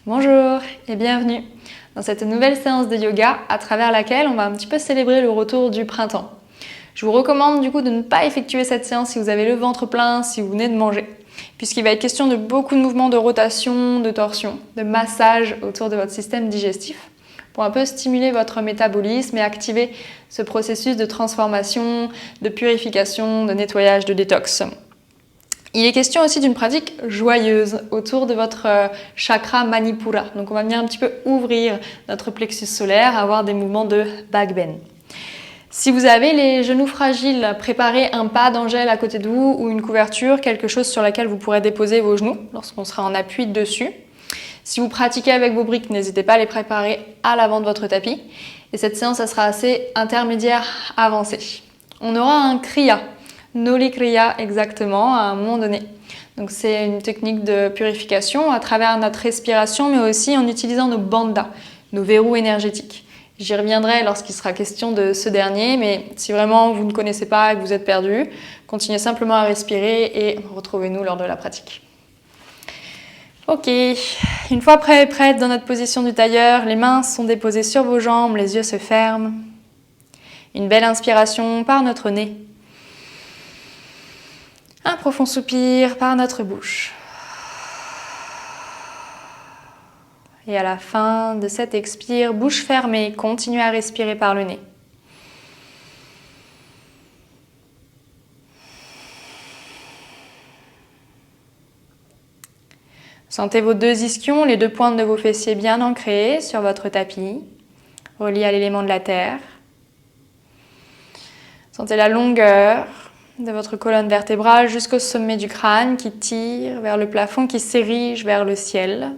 Bonjour et bienvenue dans cette nouvelle séance de yoga à travers laquelle on va un petit peu célébrer le retour du printemps. Je vous recommande du coup de ne pas effectuer cette séance si vous avez le ventre plein, si vous venez de manger, puisqu'il va être question de beaucoup de mouvements de rotation, de torsion, de massage autour de votre système digestif pour un peu stimuler votre métabolisme et activer ce processus de transformation, de purification, de nettoyage, de détox. Il est question aussi d'une pratique joyeuse autour de votre chakra Manipura. Donc on va venir un petit peu ouvrir notre plexus solaire, avoir des mouvements de back bend. Si vous avez les genoux fragiles, préparez un pas d'Angèle à côté de vous ou une couverture, quelque chose sur laquelle vous pourrez déposer vos genoux lorsqu'on sera en appui dessus. Si vous pratiquez avec vos briques, n'hésitez pas à les préparer à l'avant de votre tapis. Et cette séance, ça sera assez intermédiaire avancée. On aura un kriya. Noli Kriya exactement à un moment donné. Donc c'est une technique de purification à travers notre respiration mais aussi en utilisant nos bandhas, nos verrous énergétiques. J'y reviendrai lorsqu'il sera question de ce dernier, mais si vraiment vous ne connaissez pas et que vous êtes perdu, continuez simplement à respirer et retrouvez-nous lors de la pratique. Ok, une fois prêt et prête dans notre position du tailleur, les mains sont déposées sur vos jambes, les yeux se ferment. Une belle inspiration par notre nez. Un profond soupir par notre bouche. Et à la fin de cet expire, bouche fermée, continuez à respirer par le nez. Sentez vos deux ischions, les deux pointes de vos fessiers bien ancrés sur votre tapis, reliés à l'élément de la terre. Sentez la longueur de votre colonne vertébrale jusqu'au sommet du crâne qui tire vers le plafond, qui s'érige vers le ciel.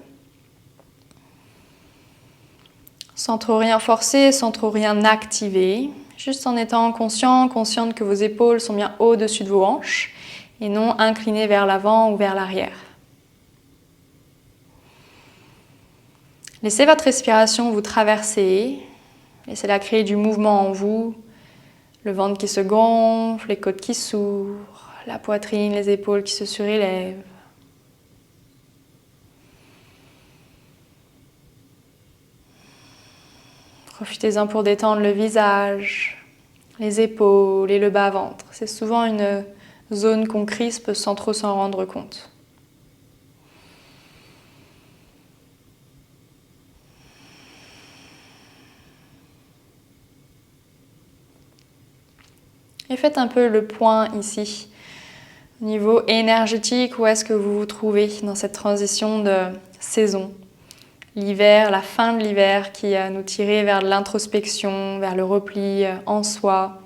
Sans trop rien forcer, sans trop rien activer, juste en étant consciente que vos épaules sont bien au-dessus de vos hanches et non inclinées vers l'avant ou vers l'arrière. Laissez votre respiration vous traverser, laissez-la créer du mouvement en vous. Le ventre qui se gonfle, les côtes qui s'ouvrent, la poitrine, les épaules qui se surélèvent. Profitez-en pour détendre le visage, les épaules et le bas-ventre. C'est souvent une zone qu'on crispe sans trop s'en rendre compte. Et faites un peu le point ici, au niveau énergétique, où est-ce que vous vous trouvez dans cette transition de saison. L'hiver, la fin de l'hiver qui nous tirait vers l'introspection, vers le repli en soi,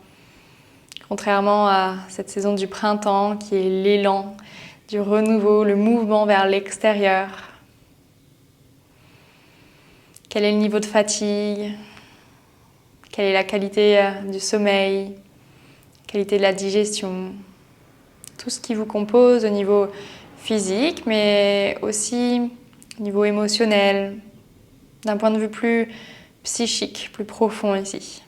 contrairement à cette saison du printemps qui est l'élan du renouveau, le mouvement vers l'extérieur. Quel est le niveau de fatigue? Quelle est la qualité du sommeil? Qualité de la digestion, tout ce qui vous compose au niveau physique, mais aussi au niveau émotionnel, d'un point de vue plus psychique, plus profond ici.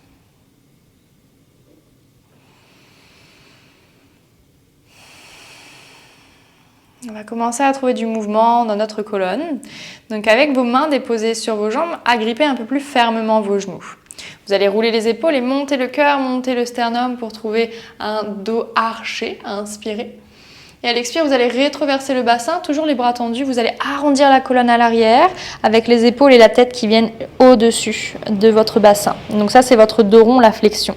On va commencer à trouver du mouvement dans notre colonne. Donc avec vos mains déposées sur vos jambes, agrippez un peu plus fermement vos genoux. Vous allez rouler les épaules et monter le cœur, monter le sternum pour trouver un dos arché à inspirer. Et à l'expire, vous allez rétroverser le bassin, toujours les bras tendus. Vous allez arrondir la colonne à l'arrière avec les épaules et la tête qui viennent au-dessus de votre bassin. Donc ça, c'est votre dos rond, la flexion.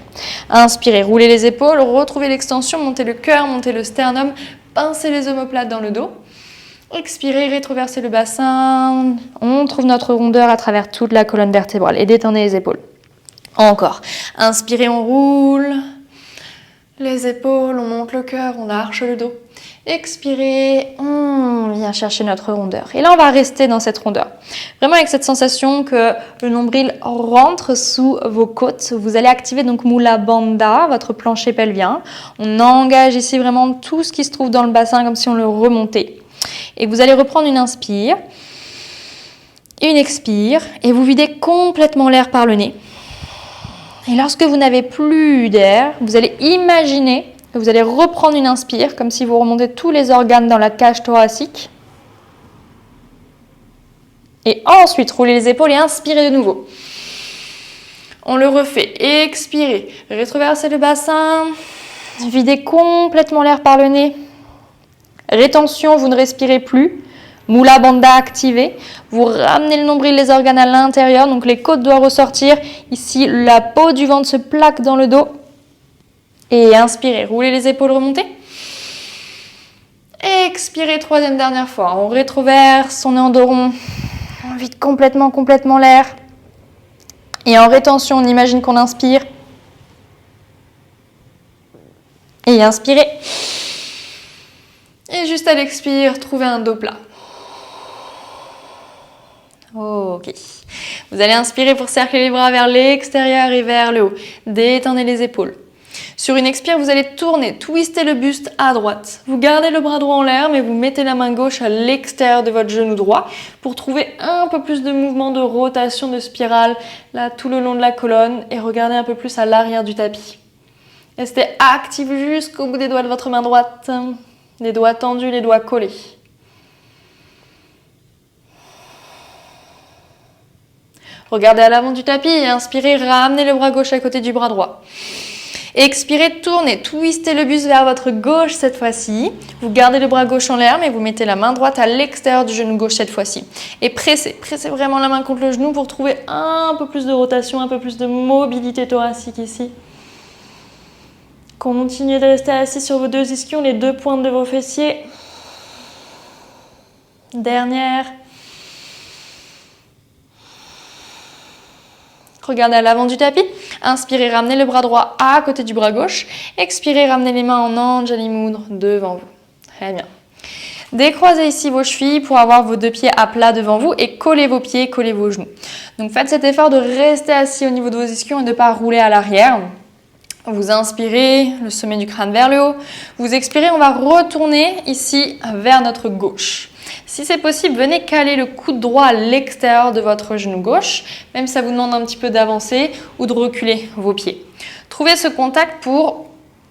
Inspirez, roulez les épaules, retrouvez l'extension, montez le cœur, montez le sternum, pincez les omoplates dans le dos. Expirez, rétroversez le bassin. On trouve notre rondeur à travers toute la colonne vertébrale et détendez les épaules. Encore. Inspirez, on roule les épaules, on monte le cœur, on arche le dos. Expirez, on vient chercher notre rondeur. Et là, on va rester dans cette rondeur. Vraiment avec cette sensation que le nombril rentre sous vos côtes. Vous allez activer donc Mula Bandha, votre plancher pelvien. On engage ici vraiment tout ce qui se trouve dans le bassin comme si on le remontait. Et vous allez reprendre une inspire, une expire, et vous videz complètement l'air par le nez. Et lorsque vous n'avez plus d'air, vous allez imaginer que vous allez reprendre une inspire, comme si vous remontez tous les organes dans la cage thoracique. Et ensuite, roulez les épaules et inspirez de nouveau. On le refait. Expirez. Rétroversez le bassin. Videz complètement l'air par le nez. Rétention, vous ne respirez plus. Mula Bandha activé. Vous ramenez le nombril, les organes à l'intérieur. Donc les côtes doivent ressortir. Ici, la peau du ventre se plaque dans le dos. Et inspirez. Roulez les épaules, remontez. Expirez, troisième dernière fois. On rétroverse, on est en dos rond. On vide complètement l'air. Et en rétention, on imagine qu'on inspire. Et inspirez. Et juste à l'expire, trouvez un dos plat. Ok. Vous allez inspirer pour cercler les bras vers l'extérieur et vers le haut. Détendez les épaules. Sur une expire, vous allez tourner, twister le buste à droite. Vous gardez le bras droit en l'air, mais vous mettez la main gauche à l'extérieur de votre genou droit pour trouver un peu plus de mouvement de rotation de spirale là tout le long de la colonne et regardez un peu plus à l'arrière du tapis. Restez actif jusqu'au bout des doigts de votre main droite. Les doigts tendus, les doigts collés. Regardez à l'avant du tapis et inspirez, ramenez le bras gauche à côté du bras droit. Expirez, tournez, twistez le buste vers votre gauche cette fois-ci. Vous gardez le bras gauche en l'air, mais vous mettez la main droite à l'extérieur du genou gauche cette fois-ci. Et pressez vraiment la main contre le genou pour trouver un peu plus de rotation, un peu plus de mobilité thoracique ici. Continuez de rester assis sur vos deux ischions, les deux pointes de vos fessiers. Dernière. Regardez à l'avant du tapis. Inspirez, ramenez le bras droit à côté du bras gauche. Expirez, ramenez les mains en Anjali Mudra devant vous. Très bien. Décroisez ici vos chevilles pour avoir vos deux pieds à plat devant vous et collez vos pieds, collez vos genoux. Donc faites cet effort de rester assis au niveau de vos ischions et de ne pas rouler à l'arrière. Vous inspirez, le sommet du crâne vers le haut. Vous expirez, on va retourner ici vers notre gauche. Si c'est possible, venez caler le coude droit à l'extérieur de votre genou gauche, même si ça vous demande un petit peu d'avancer ou de reculer vos pieds. Trouvez ce contact pour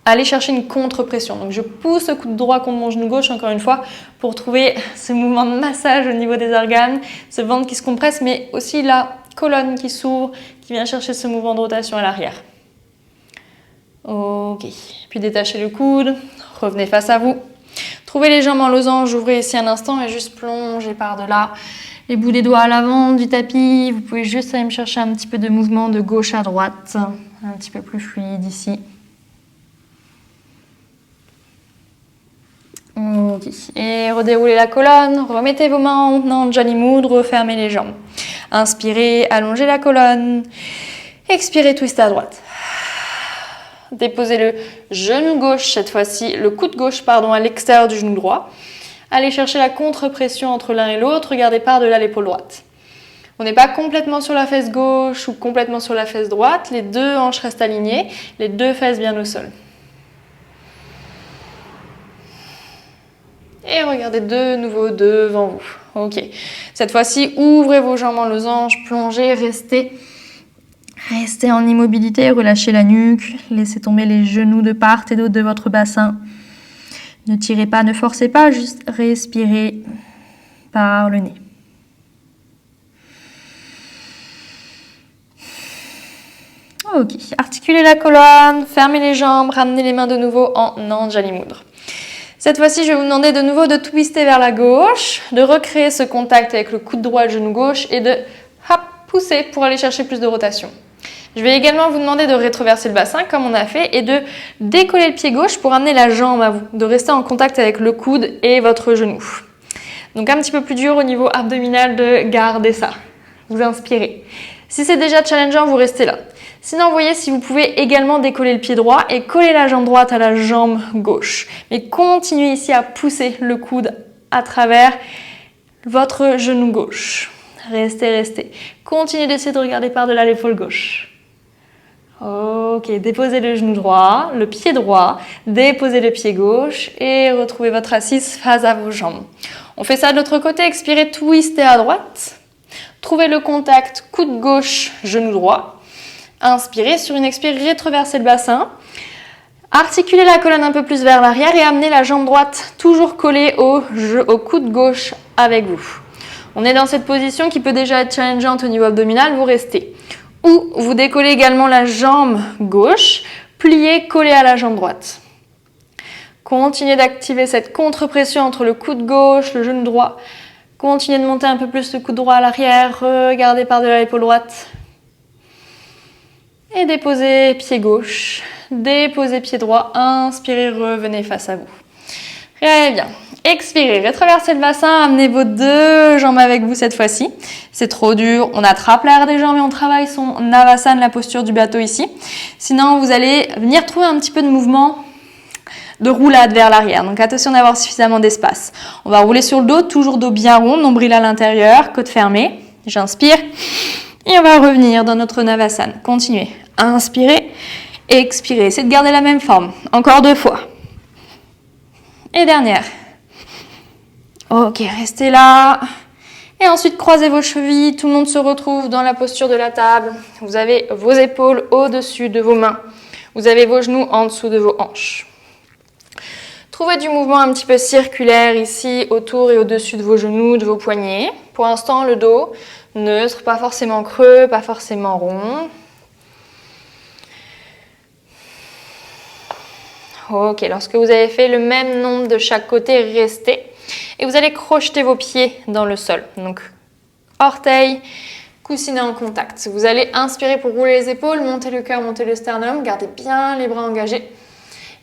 aller chercher une contre-pression. Donc je pousse le coude droit contre mon genou gauche, encore une fois, pour trouver ce mouvement de massage au niveau des organes, ce ventre qui se compresse, mais aussi la colonne qui s'ouvre, qui vient chercher ce mouvement de rotation à l'arrière. Ok, puis détachez le coude, revenez face à vous. Trouvez les jambes en losange, ouvrez ici un instant et juste plongez par-delà. Les bouts des doigts à l'avant du tapis. Vous pouvez juste aller me chercher un petit peu de mouvement de gauche à droite. Un petit peu plus fluide ici. Ok. Et redéroulez la colonne. Remettez vos mains en Anjali Mudra. Refermez les jambes. Inspirez, allongez la colonne. Expirez, twistez à droite. Déposez le genou gauche cette fois-ci, le coude gauche à l'extérieur du genou droit. Allez chercher la contre-pression entre l'un et l'autre. Regardez par-delà l'épaule droite. On n'est pas complètement sur la fesse gauche ou complètement sur la fesse droite. Les deux hanches restent alignées, les deux fesses bien au sol. Et regardez de nouveau devant vous. Ok. Cette fois-ci, ouvrez vos jambes en losange, plongez, restez en immobilité, relâchez la nuque, laissez tomber les genoux de part et d'autre de votre bassin. Ne tirez pas, ne forcez pas, juste respirez par le nez. Ok, articulez la colonne, fermez les jambes, ramenez les mains de nouveau en Anjali Mudra. Cette fois-ci, je vais vous demander de nouveau de twister vers la gauche, de recréer ce contact avec le coude droit, le genou gauche et de pousser pour aller chercher plus de rotation. Je vais également vous demander de rétroverser le bassin comme on a fait et de décoller le pied gauche pour amener la jambe à vous, de rester en contact avec le coude et votre genou. Donc un petit peu plus dur au niveau abdominal de garder ça. Vous inspirez. Si c'est déjà challengeant, vous restez là. Sinon, voyez si vous pouvez également décoller le pied droit et coller la jambe droite à la jambe gauche. Mais continuez ici à pousser le coude à travers votre genou gauche. Restez. Continuez d'essayer de regarder par-delà l'épaule gauche. Ok, déposez le genou droit, le pied droit, déposez le pied gauche et retrouvez votre assise face à vos jambes. On fait ça de l'autre côté, expirez, twistez à droite. Trouvez le contact coude gauche, genou droit. Inspirez, sur une expire, rétroversez le bassin. Articulez la colonne un peu plus vers l'arrière et amenez la jambe droite toujours collée au coude gauche avec vous. On est dans cette position qui peut déjà être challengeante au niveau abdominal, vous restez. Ou vous décollez également la jambe gauche, pliée, collée à la jambe droite. Continuez d'activer cette contre-pression entre le coude gauche, le genou droit. Continuez de monter un peu plus le coude droit à l'arrière, regardez par-delà l'épaule droite. Et déposez pied gauche, déposez pied droit, inspirez, revenez face à vous. Très bien. Expirez, rétraversez le bassin, amenez vos deux jambes avec vous cette fois-ci. C'est trop dur, on attrape l'air des jambes et on travaille son Navasana, la posture du bateau ici. Sinon, vous allez venir trouver un petit peu de mouvement de roulade vers l'arrière. Donc attention d'avoir suffisamment d'espace. On va rouler sur le dos, toujours dos bien rond, nombril à l'intérieur, côte fermée. J'inspire et on va revenir dans notre Navasana. Continuez. Inspirez, expirez. Essayez de garder la même forme. Encore 2 fois. Et dernière. Ok, restez là. Et ensuite, croisez vos chevilles. Tout le monde se retrouve dans la posture de la table. Vous avez vos épaules au-dessus de vos mains. Vous avez vos genoux en dessous de vos hanches. Trouvez du mouvement un petit peu circulaire ici, autour et au-dessus de vos genoux, de vos poignets. Pour l'instant, le dos neutre, pas forcément creux, pas forcément rond. Ok, lorsque vous avez fait le même nombre de chaque côté, restez. Et vous allez crocheter vos pieds dans le sol. Donc, orteils, coussinets en contact. Vous allez inspirer pour rouler les épaules, monter le cœur, monter le sternum. Gardez bien les bras engagés.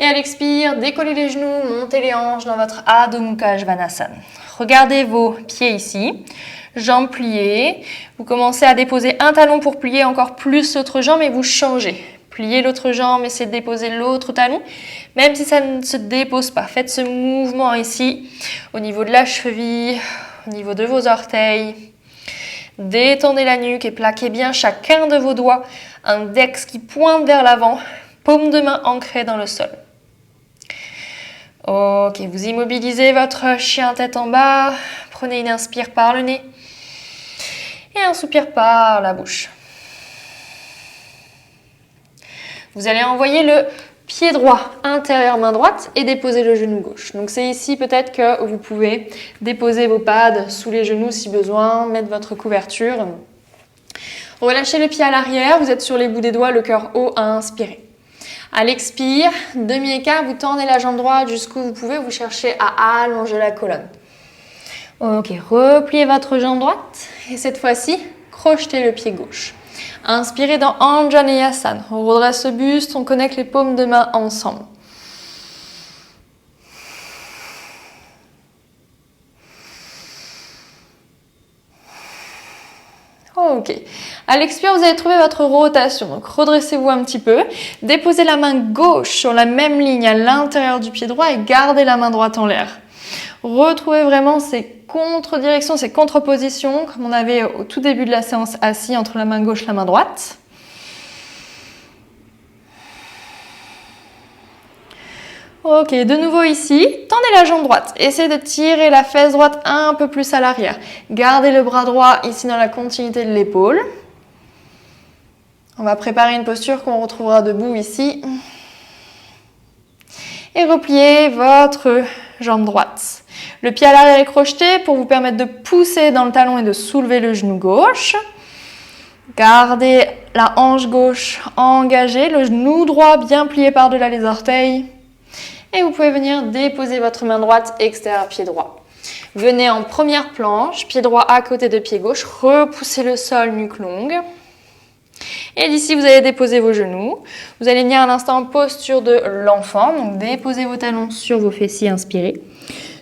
Et à l'expire, décollez les genoux, montez les hanches dans votre Adho Mukha Svanasana. Regardez vos pieds ici, jambes pliées. Vous commencez à déposer un talon pour plier encore plus l'autre jambe et vous changez. Pliez l'autre jambe, essayez de déposer l'autre talon, même si ça ne se dépose pas. Faites ce mouvement ici, au niveau de la cheville, au niveau de vos orteils. Détendez la nuque et plaquez bien chacun de vos doigts. Index qui pointe vers l'avant, paume de main ancrée dans le sol. Ok, vous immobilisez votre chien tête en bas. Prenez une inspire par le nez et un soupir par la bouche. Vous allez envoyer le pied droit intérieur main droite et déposer le genou gauche. Donc c'est ici peut-être que vous pouvez déposer vos pads sous les genoux si besoin, mettre votre couverture. Relâchez le pied à l'arrière, vous êtes sur les bouts des doigts, le cœur haut à inspirer. À l'expire, demi-écart, vous tendez la jambe droite jusqu'où vous pouvez, vous cherchez à allonger la colonne. Ok, repliez votre jambe droite et cette fois-ci, crochetez le pied gauche. Inspirez dans Anjaneyasana. On redresse le buste, on connecte les paumes de main ensemble. Ok. À l'expire, vous allez trouver votre rotation. Donc, redressez-vous un petit peu. Déposez la main gauche sur la même ligne à l'intérieur du pied droit et gardez la main droite en l'air. Retrouvez vraiment ces contre-directions, ces contre-positions, comme on avait au tout début de la séance assis entre la main gauche et la main droite. Ok, de nouveau ici, tendez la jambe droite. Essayez de tirer la fesse droite un peu plus à l'arrière. Gardez le bras droit ici dans la continuité de l'épaule. On va préparer une posture qu'on retrouvera debout ici. Et repliez votre jambe droite. Le pied à l'arrière est crocheté pour vous permettre de pousser dans le talon et de soulever le genou gauche. Gardez la hanche gauche engagée, le genou droit bien plié par-delà les orteils. Et vous pouvez venir déposer votre main droite extérieur pied droit. Venez en première planche, pied droit à côté de pied gauche, repoussez le sol, nuque longue. Et d'ici, vous allez déposer vos genoux. Vous allez venir un instant en posture de l'enfant. Donc, déposez vos talons sur vos fessiers, inspirez.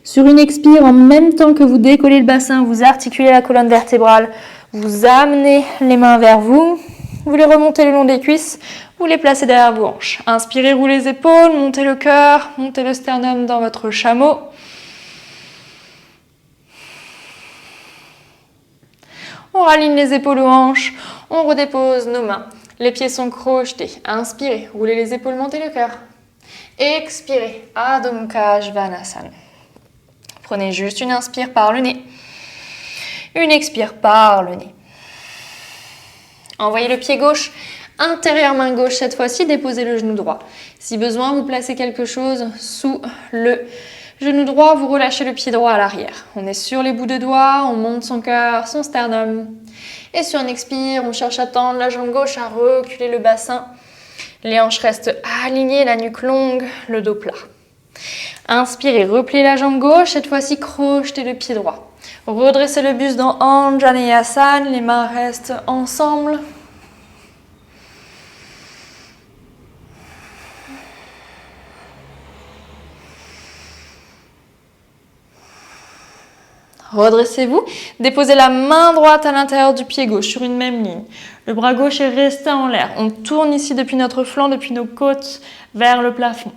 Sur une expire, en même temps que vous décollez le bassin, vous articulez la colonne vertébrale. Vous amenez les mains vers vous. Vous les remontez le long des cuisses. Vous les placez derrière vos hanches. Inspirez, roulez les épaules, montez le cœur, montez le sternum dans votre chameau. On raligne les épaules aux hanches. On redépose nos mains. Les pieds sont crochetés. Inspirez, roulez les épaules, montez le cœur. Expirez, Adho Mukha Svanasana. Prenez juste une inspire par le nez. Une expire par le nez. Envoyez le pied gauche, intérieur main gauche cette fois-ci, déposez le genou droit. Si besoin, vous placez quelque chose sous le Genou droit, vous relâchez le pied droit à l'arrière. On est sur les bouts de doigts, on monte son cœur, son sternum. Et sur un expire, on cherche à tendre la jambe gauche, à reculer le bassin. Les hanches restent alignées, la nuque longue, le dos plat. Inspirez, repliez la jambe gauche, cette fois-ci crochetez le pied droit. Redressez le buste dans Anjaneyasana, les mains restent ensemble. Redressez-vous, déposez la main droite à l'intérieur du pied gauche sur une même ligne. Le bras gauche est resté en l'air. On tourne ici depuis notre flanc, depuis nos côtes vers le plafond.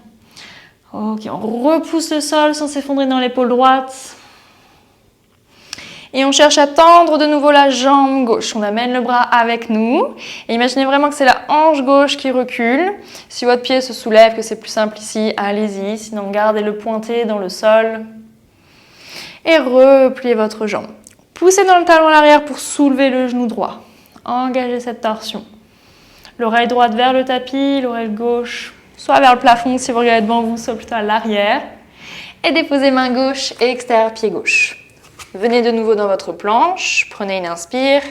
Ok, on repousse le sol sans s'effondrer dans l'épaule droite. Et on cherche à tendre de nouveau la jambe gauche. On amène le bras avec nous. Et imaginez vraiment que c'est la hanche gauche qui recule. Si votre pied se soulève, que c'est plus simple ici, allez-y. Sinon, gardez le pointé dans le sol. Et repliez votre jambe. Poussez dans le talon à l'arrière pour soulever le genou droit. Engagez cette torsion. L'oreille droite vers le tapis, l'oreille gauche soit vers le plafond si vous regardez devant vous, soit plutôt à l'arrière. Et déposez main gauche et extérieur pied gauche. Venez de nouveau dans votre planche. Prenez une inspire.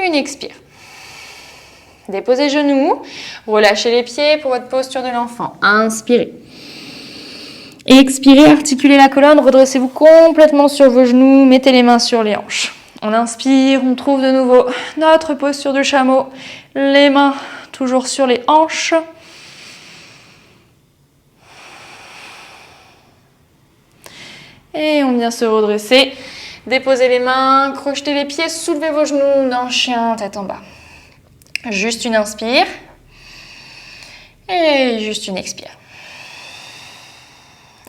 Une expire. Déposez genoux. Relâchez les pieds pour votre posture de l'enfant. Inspirez. Expirez, articulez la colonne, redressez-vous complètement sur vos genoux, mettez les mains sur les hanches. On inspire, on trouve de nouveau notre posture de chameau, les mains toujours sur les hanches. Et on vient se redresser, déposez les mains, crochetez les pieds, soulevez vos genoux dans chien, tête en bas. Juste une inspire et juste une expire.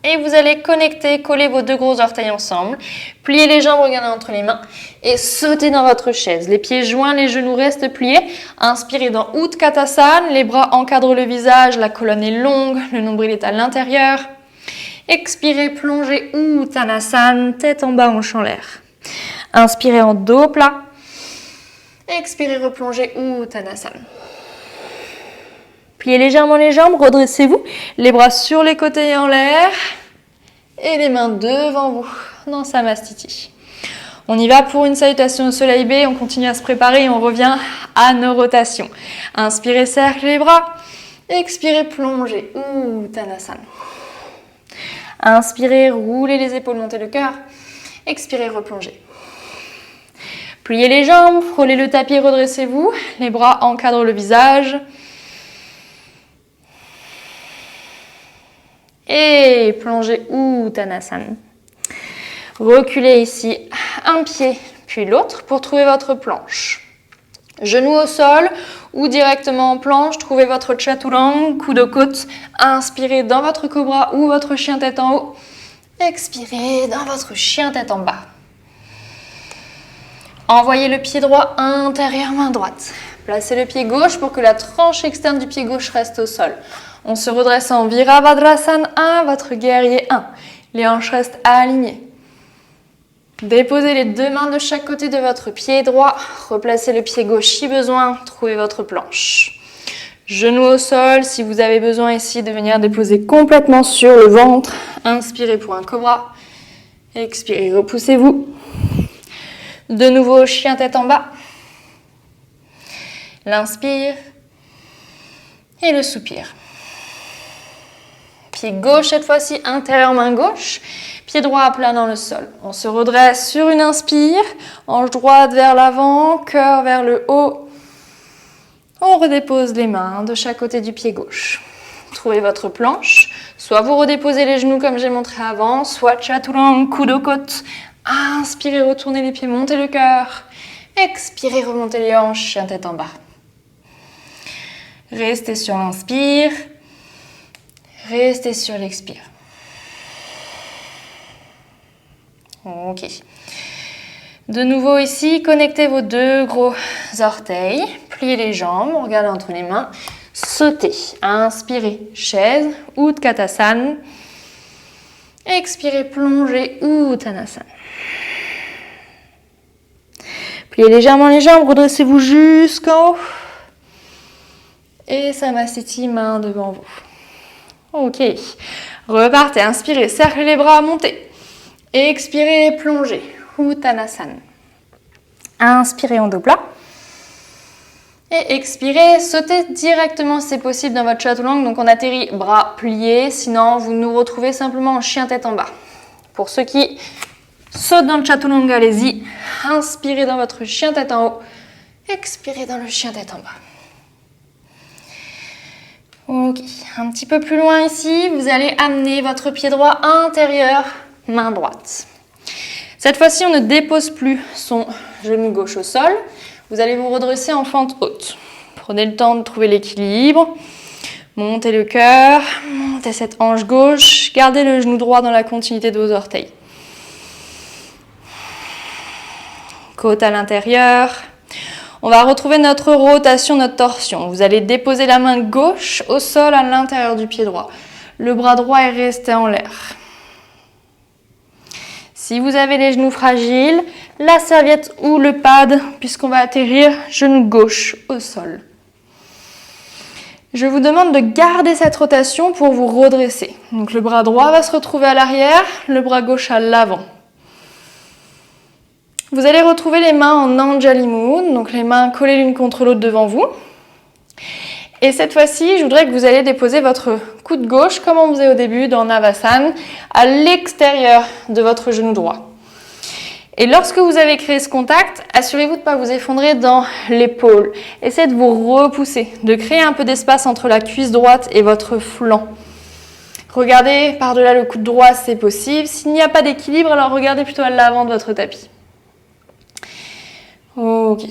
Et vous allez connecter, coller vos deux gros orteils ensemble. Pliez les jambes, regardez entre les mains. Et sautez dans votre chaise. Les pieds joints, les genoux restent pliés. Inspirez dans Utkatasana. Les bras encadrent le visage. La colonne est longue. Le nombril est à l'intérieur. Expirez, plongez Uttanasana. Tête en bas, hanche en l'air. Inspirez en dos plat. Expirez, replongez Uttanasana. Pliez légèrement les jambes, redressez-vous, les bras sur les côtés et en l'air, et les mains devant vous dans Samastiti. On y va pour une salutation au soleil B, on continue à se préparer et on revient à nos rotations. Inspirez, cercle les bras, expirez, plongez, Uttanasana. Inspirez, roulez les épaules, montez le cœur, expirez, replongez. Pliez les jambes, frôlez le tapis, redressez-vous, les bras encadrent le visage. Et plongez Uttanasana. Reculez ici un pied puis l'autre pour trouver votre planche. Genoux au sol ou directement en planche, trouvez votre chaturanga, coude aux côtes. Inspirez dans votre cobra ou votre chien tête en haut. Expirez dans votre chien tête en bas. Envoyez le pied droit intérieur, main droite. Placez le pied gauche pour que la tranche externe du pied gauche reste au sol. On se redresse en Virabhadrasana 1, votre guerrier 1. Les hanches restent alignées. Déposez les deux mains de chaque côté de votre pied droit. Replacez le pied gauche si besoin. Trouvez votre planche. Genoux au sol, si vous avez besoin ici de venir déposer complètement sur le ventre. Inspirez pour un cobra. Expirez, repoussez-vous. De nouveau, chien tête en bas. L'inspire et le soupir. Pied gauche cette fois-ci, intérieur main gauche. Pied droit à plat dans le sol. On se redresse sur une inspire. Hanche droite vers l'avant, cœur vers le haut. On redépose les mains de chaque côté du pied gauche. Trouvez votre planche. Soit vous redéposez les genoux comme j'ai montré avant, soit chaturanga, coude aux côtes. Inspirez, retournez les pieds, montez le cœur. Expirez, remontez les hanches, chien tête en bas. Restez sur l'inspire. Restez sur l'expire. Ok. De nouveau ici, connectez vos deux gros orteils. Pliez les jambes, regardez entre les mains. Sautez. Inspirez, chaise, Utkatasana. Expirez, plongez, Uttanasana. Pliez légèrement les jambes, redressez-vous jusqu'en haut. Et Samastiti, main devant vous. Ok. Repartez, inspirez, cerclez les bras, montez. Expirez, plongez. Uttanasana. Inspirez en dos plat. Et expirez, sautez directement si c'est possible dans votre chaturanga. Donc on atterrit bras pliés, sinon vous nous retrouvez simplement en chien tête en bas. Pour ceux qui sautent dans le chaturanga, allez-y. Inspirez dans votre chien tête en haut. Expirez dans le chien tête en bas. Ok, un petit peu plus loin ici, vous allez amener votre pied droit intérieur, main droite. Cette fois-ci, on ne dépose plus son genou gauche au sol. Vous allez vous redresser en fente haute. Prenez le temps de trouver l'équilibre. Montez le cœur, montez cette hanche gauche. Gardez le genou droit dans la continuité de vos orteils. Côte à l'intérieur. On va retrouver notre rotation, notre torsion. Vous allez déposer la main gauche au sol à l'intérieur du pied droit. Le bras droit est resté en l'air. Si vous avez les genoux fragiles, la serviette ou le pad, puisqu'on va atterrir genou gauche au sol. Je vous demande de garder cette rotation pour vous redresser. Donc le bras droit va se retrouver à l'arrière, le bras gauche à l'avant. Vous allez retrouver les mains en Anjali Mudra, donc les mains collées l'une contre l'autre devant vous. Et cette fois-ci, je voudrais que vous alliez déposer votre coude gauche, comme on faisait au début dans Navasana, à l'extérieur de votre genou droit. Et lorsque vous avez créé ce contact, assurez-vous de ne pas vous effondrer dans l'épaule. Essayez de vous repousser, de créer un peu d'espace entre la cuisse droite et votre flanc. Regardez par-delà le coude droit, c'est possible. S'il n'y a pas d'équilibre, alors regardez plutôt à l'avant de votre tapis. Ok.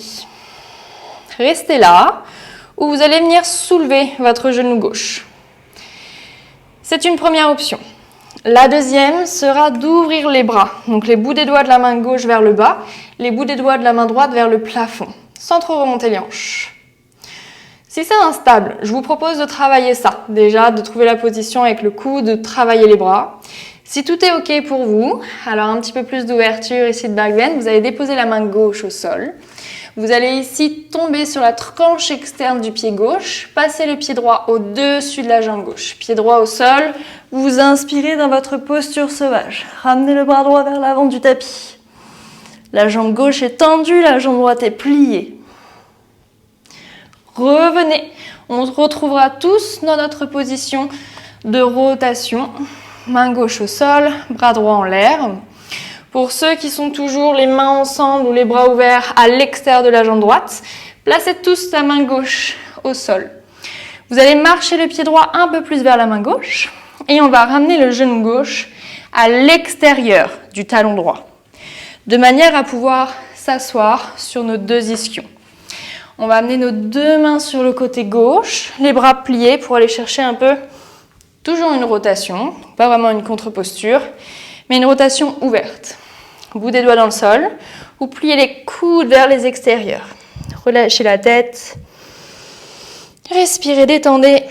Restez là, où vous allez venir soulever votre genou gauche. C'est une première option. La deuxième sera d'ouvrir les bras. Donc les bouts des doigts de la main gauche vers le bas, les bouts des doigts de la main droite vers le plafond, sans trop remonter les hanches. Si c'est instable, je vous propose de travailler ça. Déjà, de trouver la position avec le coude, de travailler les bras. Si tout est OK pour vous, alors un petit peu plus d'ouverture ici de back bend, vous allez déposer la main gauche au sol. Vous allez ici tomber sur la tranche externe du pied gauche, passer le pied droit au-dessus de la jambe gauche. Pied droit au sol, vous inspirez dans votre posture sauvage. Ramenez le bras droit vers l'avant du tapis. La jambe gauche est tendue, la jambe droite est pliée. Revenez, on se retrouvera tous dans notre position de rotation. Main gauche au sol, bras droit en l'air. Pour ceux qui sont toujours les mains ensemble ou les bras ouverts à l'extérieur de la jambe droite, placez tous la main gauche au sol. Vous allez marcher le pied droit un peu plus vers la main gauche et on va ramener le genou gauche à l'extérieur du talon droit, de manière à pouvoir s'asseoir sur nos deux ischions. On va amener nos deux mains sur le côté gauche, les bras pliés pour aller chercher un peu. Toujours une rotation, pas vraiment une contre-posture, mais une rotation ouverte. Bout des doigts dans le sol, ou pliez les coudes vers les extérieurs. Relâchez la tête. Respirez, détendez.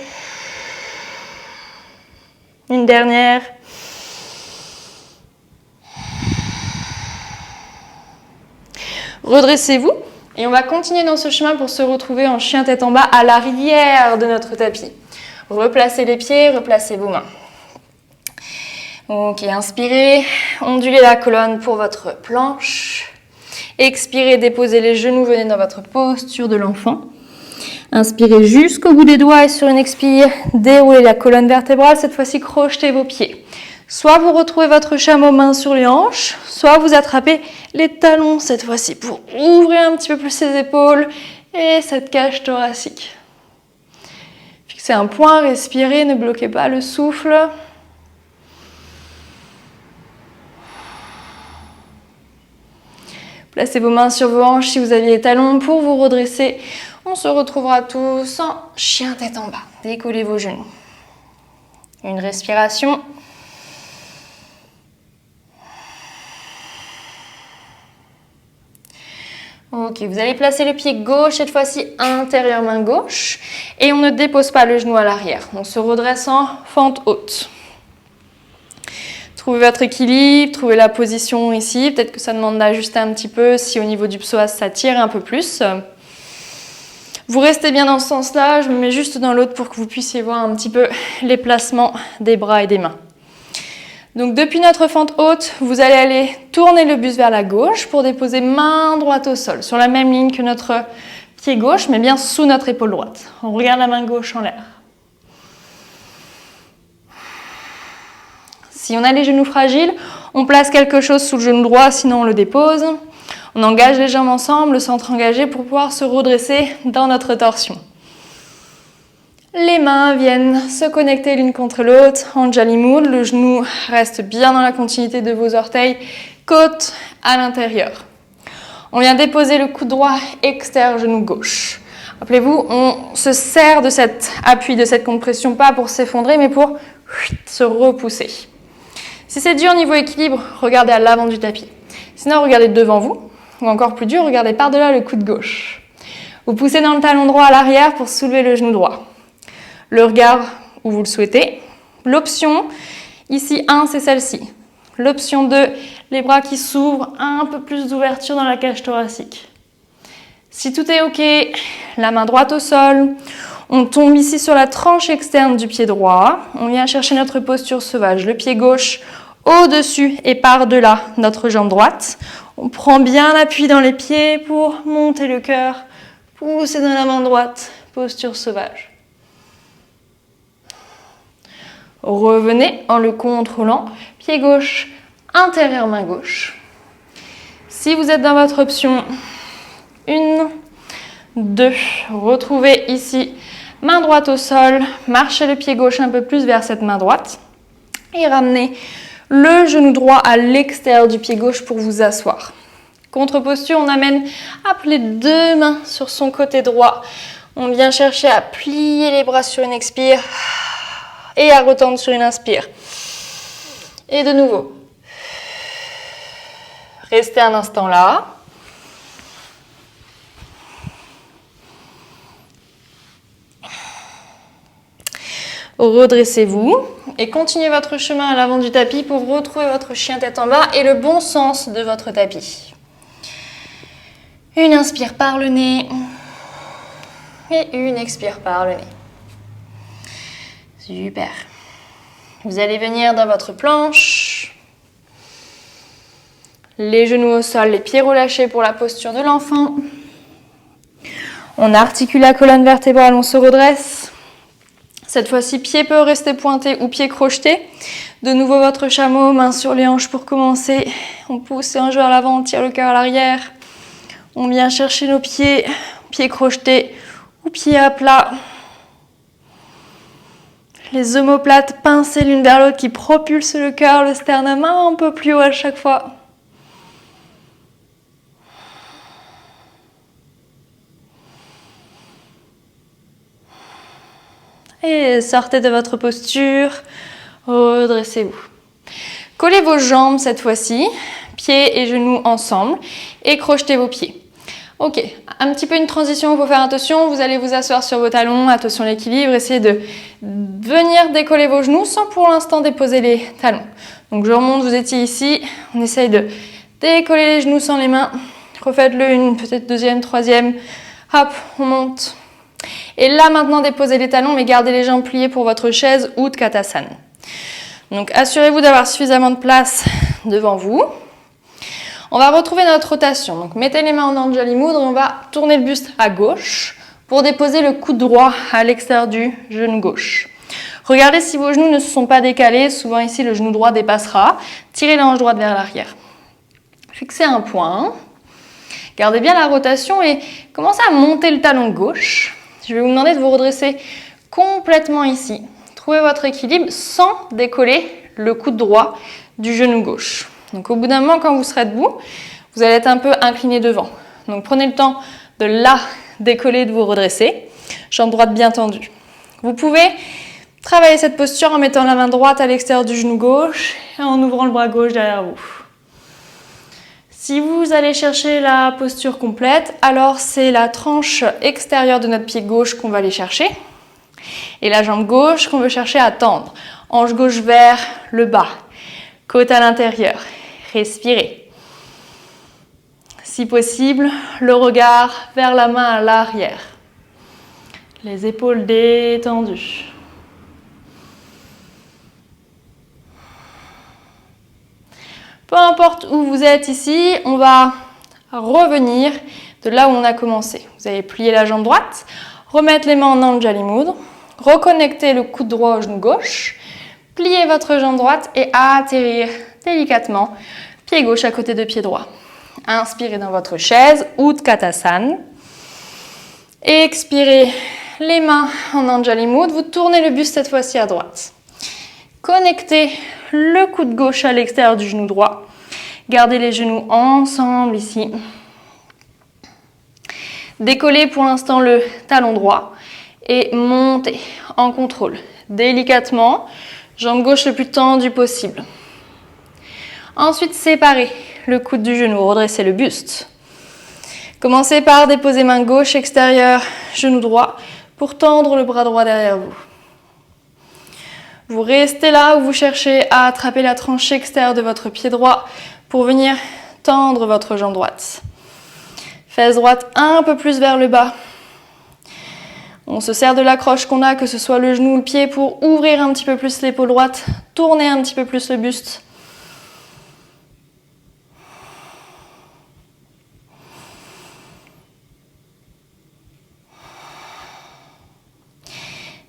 Une dernière. Redressez-vous et on va continuer dans ce chemin pour se retrouver en chien tête en bas à l'arrière de notre tapis. Replacez les pieds, replacez vos mains. Ok, inspirez, ondulez la colonne pour votre planche. Expirez, déposez les genoux, venez dans votre posture de l'enfant. Inspirez jusqu'au bout des doigts et sur une expire, déroulez la colonne vertébrale. Cette fois-ci, crochetez vos pieds. Soit vous retrouvez votre chameau main sur les hanches, soit vous attrapez les talons cette fois-ci pour ouvrir un petit peu plus les épaules et cette cage thoracique. Fixez un point, respirez, ne bloquez pas le souffle. Placez vos mains sur vos hanches si vous aviez les talons pour vous redresser. On se retrouvera tous en chien tête en bas. Décollez vos genoux. Une respiration. Ok, vous allez placer le pied gauche, cette fois-ci intérieur main gauche. Et on ne dépose pas le genou à l'arrière. On se redresse en fente haute. Trouvez votre équilibre, trouvez la position ici. Peut-être que ça demande d'ajuster un petit peu si au niveau du psoas ça tire un peu plus. Vous restez bien dans ce sens-là. Je me mets juste dans l'autre pour que vous puissiez voir un petit peu les placements des bras et des mains. Donc depuis notre fente haute, vous allez aller tourner le buste vers la gauche pour déposer main droite au sol, sur la même ligne que notre pied gauche, mais bien sous notre épaule droite. On regarde la main gauche en l'air. Si on a les genoux fragiles, on place quelque chose sous le genou droit, sinon on le dépose. On engage les jambes ensemble, le centre engagé pour pouvoir se redresser dans notre torsion. Les mains viennent se connecter l'une contre l'autre en Jali Mudra. Le genou reste bien dans la continuité de vos orteils, côte à l'intérieur. On vient déposer le coude droit extérieur, genou gauche. Rappelez-vous, on se sert de cet appui, de cette compression, pas pour s'effondrer, mais pour se repousser. Si c'est dur niveau équilibre, regardez à l'avant du tapis. Sinon, regardez devant vous, ou encore plus dur, regardez par-delà le coude gauche. Vous poussez dans le talon droit à l'arrière pour soulever le genou droit. Le regard où vous le souhaitez. L'option, ici 1, c'est celle-ci. L'option 2, les bras qui s'ouvrent, un peu plus d'ouverture dans la cage thoracique. Si tout est OK, la main droite au sol, on tombe ici sur la tranche externe du pied droit. On vient chercher notre posture sauvage. Le pied gauche au-dessus et par-delà notre jambe droite. On prend bien appui dans les pieds pour monter le cœur, pousser dans la main droite, posture sauvage. Revenez en le contrôlant, pied gauche, intérieur main gauche. Si vous êtes dans votre option 1, 2, retrouvez ici main droite au sol, marchez le pied gauche un peu plus vers cette main droite et ramenez le genou droit à l'extérieur du pied gauche pour vous asseoir. Contre-posture, on amène à les deux mains sur son côté droit. On vient chercher à plier les bras sur une expire et à retendre sur une inspire. Et de nouveau. Restez un instant là. Redressez-vous et continuez votre chemin à l'avant du tapis pour retrouver votre chien tête en bas et le bon sens de votre tapis. Une inspire par le nez et une expire par le nez. Super. Vous allez venir dans votre planche. Les genoux au sol, les pieds relâchés pour la posture de l'enfant. On articule la colonne vertébrale, on se redresse. Cette fois-ci, pied peut rester pointé ou pied crocheté. De nouveau, votre chameau, main sur les hanches pour commencer. On pousse et on joue vers l'avant, on tire le cœur à l'arrière. On vient chercher nos pieds, pieds crochetés ou pieds à plat. Les omoplates pincées l'une vers l'autre qui propulsent le cœur, le sternum un peu plus haut à chaque fois. Et sortez de votre posture, redressez-vous. Collez vos jambes cette fois-ci, pieds et genoux ensemble, et crochetez vos pieds. Ok, un petit peu une transition, il faut faire attention, vous allez vous asseoir sur vos talons, attention à l'équilibre, essayez de venir décoller vos genoux sans pour l'instant déposer les talons. Donc je remonte, vous étiez ici, on essaye de décoller les genoux sans les mains, refaites-le une, peut-être deuxième, troisième, hop, on monte. Et là maintenant déposez les talons mais gardez les jambes pliées pour votre chaise ou Tkatasana. Donc assurez-vous d'avoir suffisamment de place devant vous. On va retrouver notre rotation. Donc mettez les mains en Anjali Mudra, on va tourner le buste à gauche pour déposer le coude droit à l'extérieur du genou gauche. Regardez si vos genoux ne se sont pas décalés, souvent ici le genou droit dépassera. Tirez la hanche droite vers l'arrière. Fixez un point. Gardez bien la rotation et commencez à monter le talon gauche. Je vais vous demander de vous redresser complètement ici. Trouvez votre équilibre sans décoller le coude droit du genou gauche. Donc au bout d'un moment, quand vous serez debout, vous allez être un peu incliné devant. Donc prenez le temps de là décoller, de vous redresser. Jambe droite bien tendue. Vous pouvez travailler cette posture en mettant la main droite à l'extérieur du genou gauche et en ouvrant le bras gauche derrière vous. Si vous allez chercher la posture complète, alors c'est la tranche extérieure de notre pied gauche qu'on va aller chercher et la jambe gauche qu'on veut chercher à tendre. Hanche gauche vers le bas, côte à l'intérieur. Respirez. Si possible, le regard vers la main à l'arrière. Les épaules détendues. Peu importe où vous êtes ici, on va revenir de là où on a commencé. Vous allez plier la jambe droite, remettre les mains en Anjali Mudra, reconnecter le coude droit au genou gauche, plier votre jambe droite et atterrir délicatement, pied gauche à côté de pied droit. Inspirez dans votre chaise, Utkatasana. Expirez les mains en Anjali Mudra, vous tournez le buste cette fois-ci à droite. Connectez le coude gauche à l'extérieur du genou droit. Gardez les genoux ensemble ici. Décollez pour l'instant le talon droit et montez en contrôle. Délicatement, jambe gauche le plus tendue possible. Ensuite, séparez le coude du genou, redressez le buste. Commencez par déposer main gauche extérieure, genou droit, pour tendre le bras droit derrière vous. Vous restez là où vous cherchez à attraper la tranchée extérieure de votre pied droit pour venir tendre votre jambe droite. Fesse droite un peu plus vers le bas. On se sert de l'accroche qu'on a, que ce soit le genou ou le pied, pour ouvrir un petit peu plus l'épaule droite, tourner un petit peu plus le buste.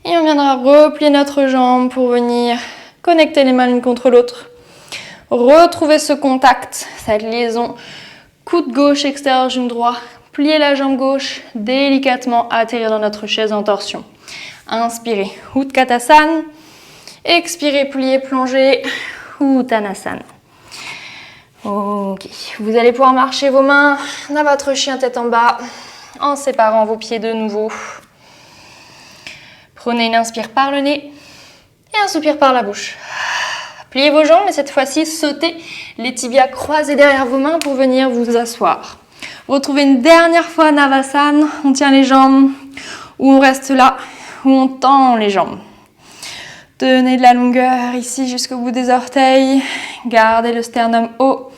Et on viendra replier notre jambe pour venir connecter les mains l'une contre l'autre. Retrouver ce contact, cette liaison coude gauche extérieur, genou droit. Plier la jambe gauche, délicatement atterrir dans notre chaise en torsion. Inspirez, Utkatasana. Expirez, pliez, plongez, Uttanasana. Ok, vous allez pouvoir marcher vos mains dans votre chien tête en bas, en séparant vos pieds de nouveau. Prenez une inspire par le nez et un soupir par la bouche. Pliez vos jambes et cette fois-ci, sautez les tibias croisés derrière vos mains pour venir vous asseoir. Retrouvez une dernière fois Navasana. On tient les jambes ou on reste là, ou on tend les jambes. Tenez de la longueur ici jusqu'au bout des orteils. Gardez le sternum haut.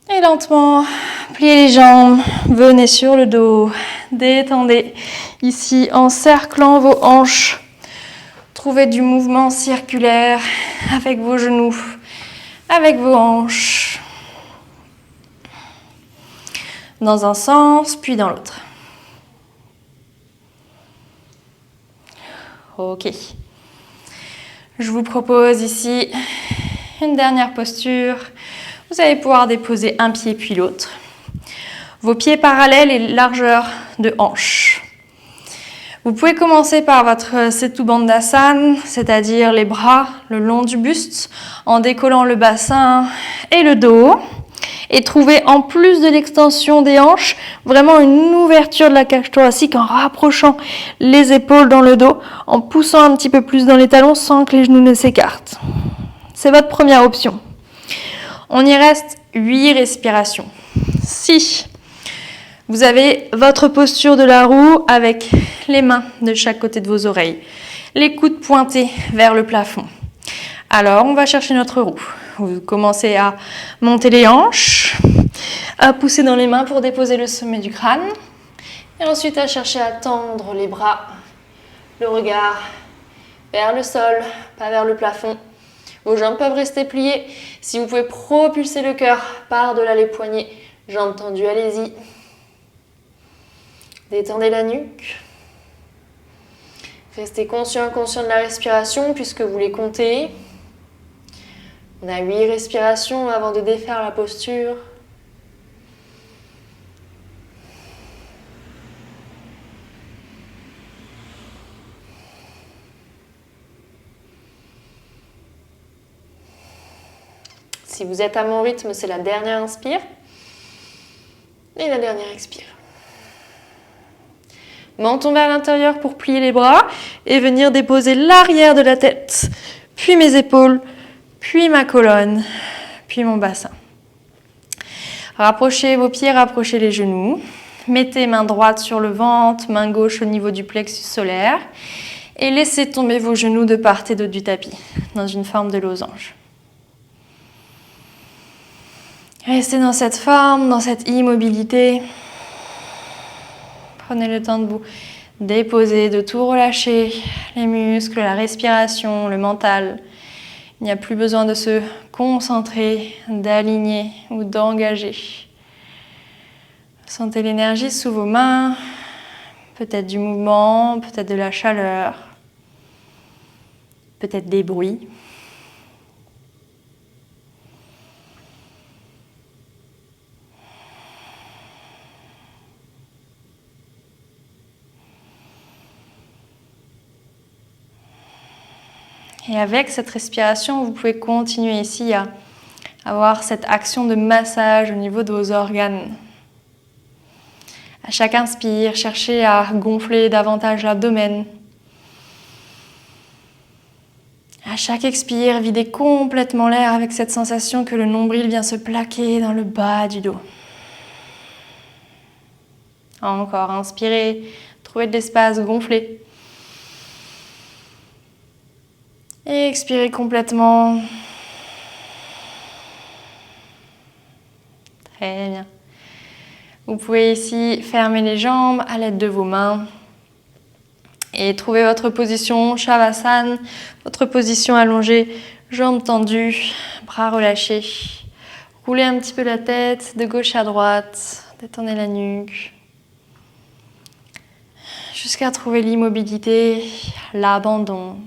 Et lentement, pliez les jambes. Venez sur le dos. Détendez ici en cerclant vos hanches. Trouvez du mouvement circulaire avec vos genoux, avec vos hanches. Dans un sens, puis dans l'autre. Ok. Je vous propose ici une dernière posture. Vous allez pouvoir déposer un pied puis l'autre. Vos pieds parallèles et largeur de hanche. Vous pouvez commencer par votre Setu Bandhasana, c'est-à-dire les bras le long du buste, en décollant le bassin et le dos. Et trouver en plus de l'extension des hanches, vraiment une ouverture de la cage thoracique en rapprochant les épaules dans le dos, en poussant un petit peu plus dans les talons sans que les genoux ne s'écartent. C'est votre première option. On y reste 8 respirations. Si vous avez votre posture de la roue avec les mains de chaque côté de vos oreilles, les coudes pointés vers le plafond, alors on va chercher notre roue. Vous commencez à monter les hanches, à pousser dans les mains pour déposer le sommet du crâne. Et ensuite à chercher à tendre les bras, le regard vers le sol, pas vers le plafond. Vos jambes peuvent rester pliées. Si vous pouvez propulser le cœur par-delà les poignets, jambes tendues, allez-y. Détendez la nuque. Restez conscient de la respiration puisque vous les comptez. On a 8 respirations avant de défaire la posture. Si vous êtes à mon rythme, c'est la dernière inspire et la dernière expire. Menton vers l'intérieur pour plier les bras et venir déposer l'arrière de la tête, puis mes épaules, puis ma colonne, puis mon bassin. Rapprochez vos pieds, rapprochez les genoux. Mettez main droite sur le ventre, main gauche au niveau du plexus solaire. Et laissez tomber vos genoux de part et d'autre du tapis, dans une forme de losange. Restez dans cette forme, dans cette immobilité. Prenez le temps de vous déposer, de tout relâcher, les muscles, la respiration, le mental. Il n'y a plus besoin de se concentrer, d'aligner ou d'engager. Sentez l'énergie sous vos mains, peut-être du mouvement, peut-être de la chaleur, peut-être des bruits. Et avec cette respiration, vous pouvez continuer ici à avoir cette action de massage au niveau de vos organes. À chaque inspire, cherchez à gonfler davantage l'abdomen. À chaque expire, videz complètement l'air avec cette sensation que le nombril vient se plaquer dans le bas du dos. Encore, inspirez, trouvez de l'espace, gonflez. Et expirez complètement. Très bien. Vous pouvez ici fermer les jambes à l'aide de vos mains et trouver votre position Shavasana, votre position allongée, jambes tendues, bras relâchés. Roulez un petit peu la tête de gauche à droite, détendez la nuque. Jusqu'à trouver l'immobilité, l'abandon.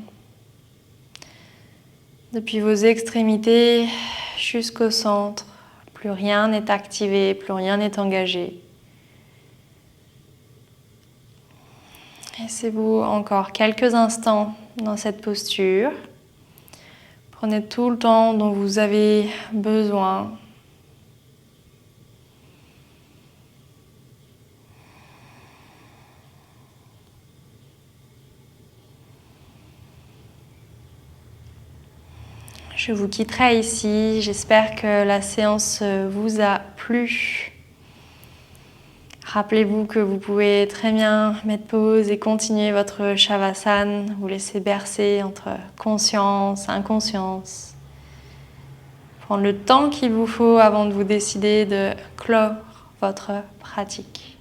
Depuis vos extrémités jusqu'au centre, plus rien n'est activé, plus rien n'est engagé. Laissez-vous encore quelques instants dans cette posture. Prenez tout le temps dont vous avez besoin. Je vous quitterai ici. J'espère que la séance vous a plu. Rappelez-vous que vous pouvez très bien mettre pause et continuer votre Shavasana. Vous laissez bercer entre conscience, inconscience. Prendre le temps qu'il vous faut avant de vous décider de clore votre pratique.